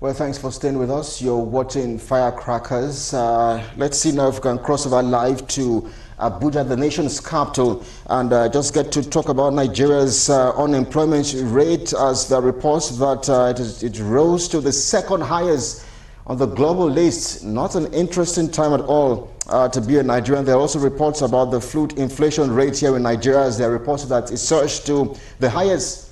Well, thanks for staying with us. You're watching Firecrackers. Let's see now if we can cross over live to Abuja, the nation's capital, and just get to talk about Nigeria's unemployment rate, as the reports that it rose to the second highest on the global list. Not an interesting time at all to be a Nigerian. There are also reports about the food inflation rate here in Nigeria, as there are reports that it surged to the highest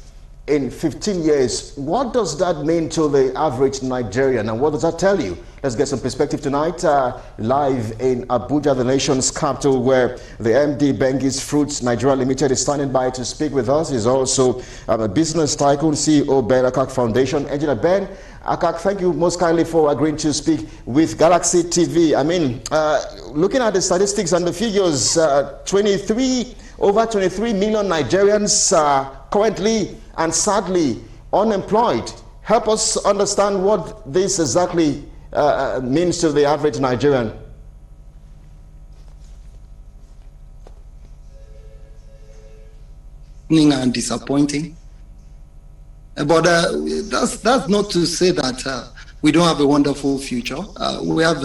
in 15 years. What does that mean to the average Nigerian, and what does that tell you? Let's get some perspective tonight, live in Abuja, the nation's capital, where the MD Bengi's Fruits Nigeria Limited is standing by to speak with us. He's also a business tycoon, CEO, Ben Akak Foundation. Engineer Ben Akak, thank you most kindly for agreeing to speak with Galaxy TV. I mean, looking at the statistics and the figures, over 23 million Nigerians currently and sadly unemployed. Help us understand what this exactly means to the average Nigerian. And disappointing, but that's not to say that we don't have a wonderful future. We have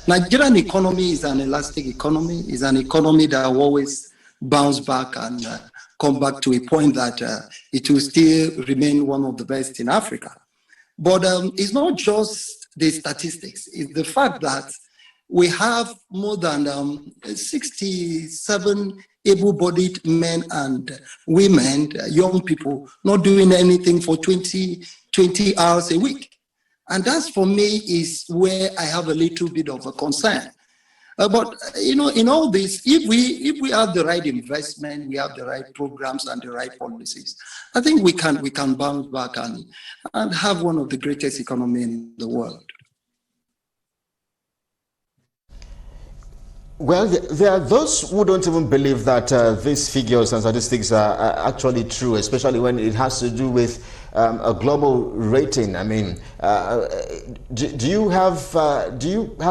Nigerian economy is an elastic economy, is an economy that will always bounce back and come back to a point that it will still remain one of the best in Africa. But it's not just the statistics, it's the fact that we have more than 67 able-bodied men and women, young people, not doing anything for 20 hours a week. And that's, for me, is where I have a little bit of a concern. But in all this, if we have the right investment, we have the right programs and the right policies, I think we can bounce back and have one of the greatest economy in the world. Well, there are those who don't even believe that these figures and statistics are actually true, especially when it has to do with a global rating. I mean, do you have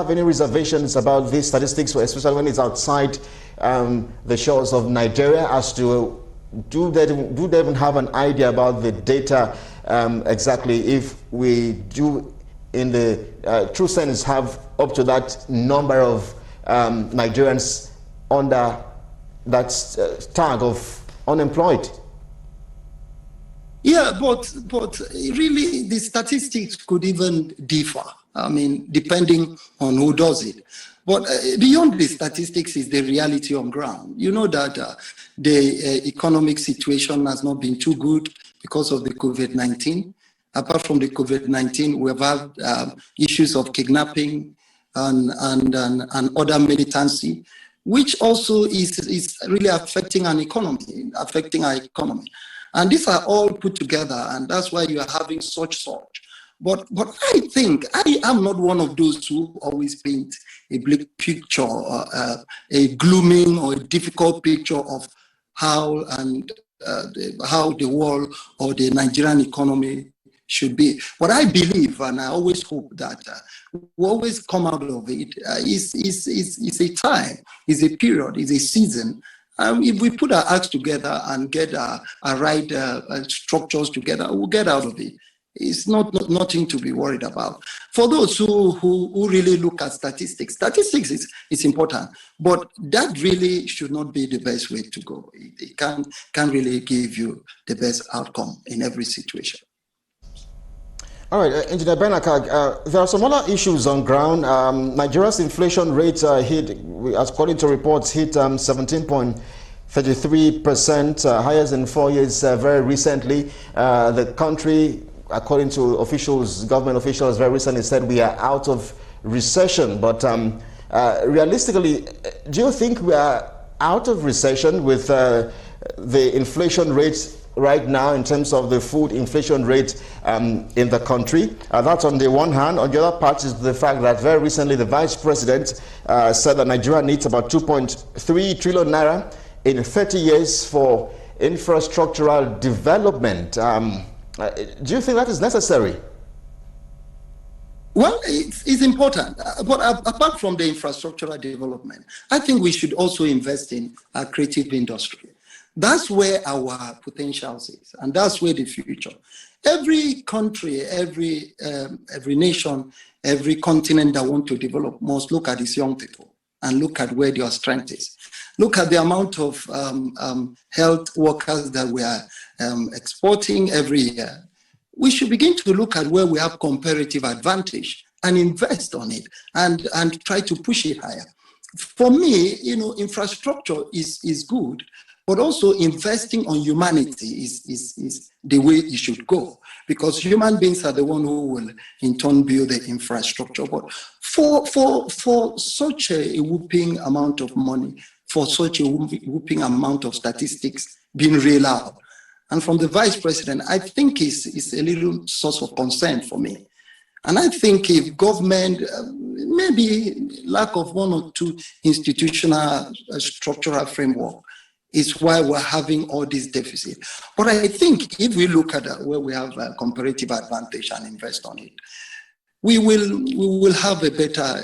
any reservations about these statistics, especially when it's outside the shores of Nigeria, as to do they even have an idea about the data exactly, if we do in the true sense have up to that number of Nigerians under that tag of unemployed? Yeah, but really the statistics could even differ. I mean, depending on who does it. But beyond the statistics is the reality on ground. You know that the economic situation has not been too good because of the COVID-19. Apart from the COVID-19, we've had issues of kidnapping and other militancy, which also is really affecting our economy. And these are all put together, and that's why you are having such. But I think I am not one of those who always paint a bleak picture, a glooming or a difficult picture of how the world or the Nigerian economy should be. What I believe, and I always hope that we always come out of it, is a time, is a period, is a season. If we put our acts together and get our right structures together, we'll get out of it. It's nothing to be worried about. For those who really look at statistics is important, but that really should not be the best way to go. It can't really give you the best outcome in every situation. All right, Engineer Ben Akak, there are some other issues on ground. Nigeria's inflation rate according to reports, hit 17.33%, highest in 4 years very recently. The country, according to government officials, very recently said we are out of recession. But realistically, do you think we are out of recession with the inflation rate right now in terms of the food inflation rate in the country? That's on the one hand. On the other part is the fact that very recently the Vice President said that Nigeria needs about 2.3 trillion naira in 30 years for infrastructural development. Do you think that is necessary? Well, it's important. But apart from the infrastructural development, I think we should also invest in our creative industry. That's where our potential is, and that's where the future. Every country, every nation, every continent that wants to develop must look at its young people and look at where their strength is. Look at the amount of health workers that we are exporting every year. We should begin to look at where we have comparative advantage and invest on it and try to push it higher. For me, infrastructure is good, but also investing on humanity is the way it should go, because human beings are the one who will in turn build the infrastructure. But for such a whooping amount of money, for such a whooping amount of statistics being real out, and from the vice president, I think is a little source of concern for me. And I think if government, maybe lack of one or two institutional structural framework is why we're having all these deficits. But I think if we look at where we have a comparative advantage and invest on it, we will have a better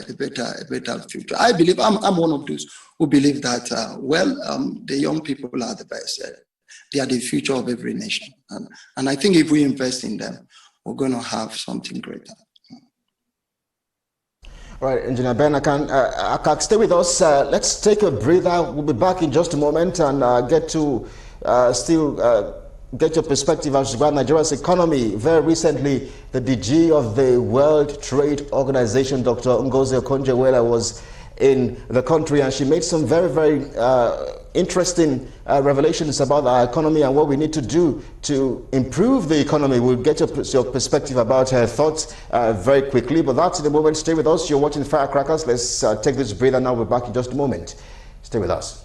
future. I believe, I'm one of those who believe that, the young people are the best. They are the future of every nation. And I think if we invest in them, we're going to have something greater. All right, Engineer Ben Akak, stay with us. Let's take a breather. We'll be back in just a moment and get to get your perspective as to Nigeria's economy. Very recently, the DG of the World Trade Organization, Dr. Ngozi Okonjo-Iweala, was in the country, and she made some very, very interesting revelations about our economy and what we need to do to improve the economy. We'll get your perspective about her thoughts very quickly, but that's in a moment. Stay with us. You're watching Firecrackers. Let's take this breather now. We're back in just a moment. Stay with us.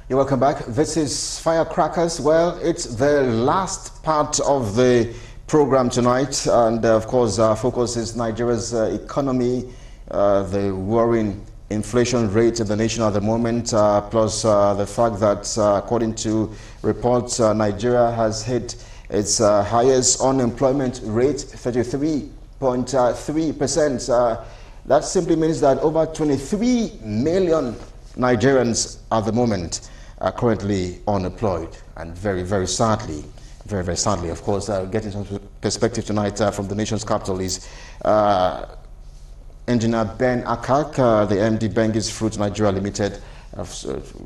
You're welcome back. This is Firecrackers. Well, it's the last part of the program tonight, and of course our focus is Nigeria's economy, the worrying inflation rate in the nation at the moment, plus the fact that according to reports, Nigeria has hit its highest unemployment rate, 33.3%. That simply means that over 23 million Nigerians at the moment are currently unemployed, and very, very sadly, of course, getting some perspective tonight from the nation's capital is Engineer Ben Akak, the MD Bengi's Fruit Nigeria Limited.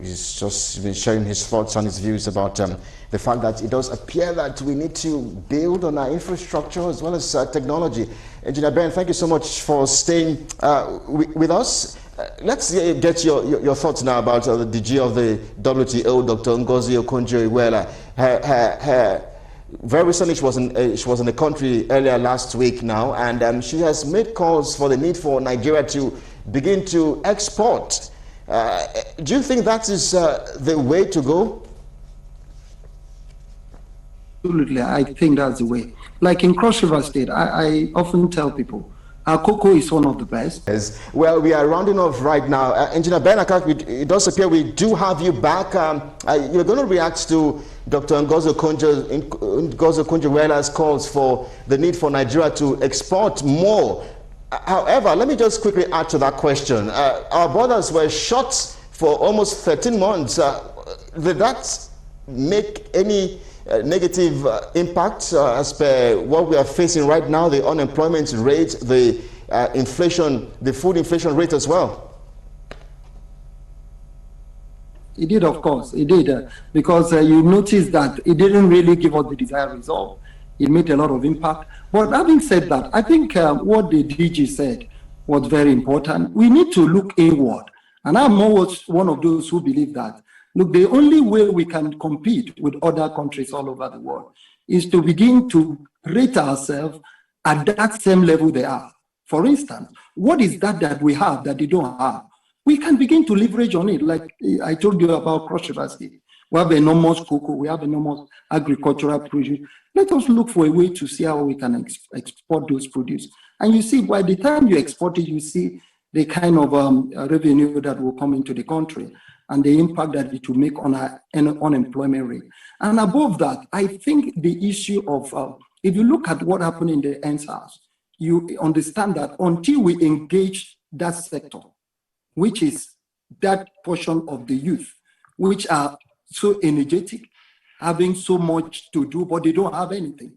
He's just been sharing his thoughts and his views about the fact that it does appear that we need to build on our infrastructure as well as technology. Engineer Ben, thank you so much for staying with us. Let's get your thoughts now about the DG of the WTO, Dr. Ngozi Okonjo-Iweala. Very recently, she was in the country earlier last week now, and she has made calls for the need for Nigeria to begin to export. Do you think that is the way to go? Absolutely, I think that's the way. Like in Cross River State, I often tell people, our cocoa is one of the best. Yes. Well, we are rounding off right now. Engineer Ben Akak, it does appear we do have you back. You're going to react to Dr. Ngozi Okonjo-Iweala's calls for the need for Nigeria to export more. However, let me just quickly add to that question. Our borders were shut for almost 13 months. Did that make any negative impact as per what we are facing right now, the unemployment rate, the inflation, the food inflation rate as well? It did, of course, it did, because you notice that it didn't really give us the desired result. It made a lot of impact. But having said that, I think what the DG said was very important. We need to look inward. And I'm always one of those who believe that, look, the only way we can compete with other countries all over the world is to begin to rate ourselves at that same level they are. For instance, what is that we have that they don't have? We can begin to leverage on it. Like I told you about Cross River State. We have enormous cocoa, we have enormous agricultural produce. Let us look for a way to see how we can export those produce. And you see, by the time you export it, you see the kind of revenue that will come into the country and the impact that it will make on our unemployment rate. And above that, I think the issue of If you look at what happened in the NSAS, you understand that until we engage that sector, which is that portion of the youth, which are so energetic, having so much to do, but they don't have anything.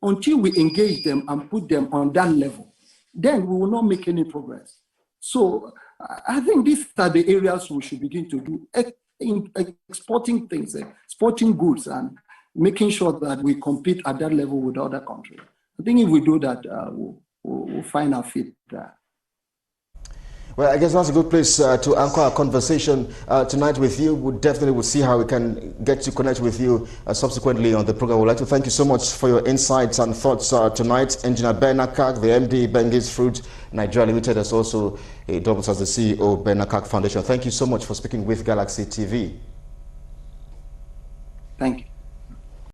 Until we engage them and put them on that level, then we will not make any progress. So I think these are the areas we should begin to do, exporting things, exporting goods, and making sure that we compete at that level with other countries. I think if we do that, we'll find our feet there. Well, I guess that's a good place to anchor our conversation tonight with you. We definitely will see how we can get to connect with you subsequently on the program. We'd like to thank you so much for your insights and thoughts tonight. Engineer Ben Akak, the MD, Benga's Fruit Nigeria Limited, as also doubles as the CEO, Ben Akak Foundation. Thank you so much for speaking with Galaxy TV. Thank you.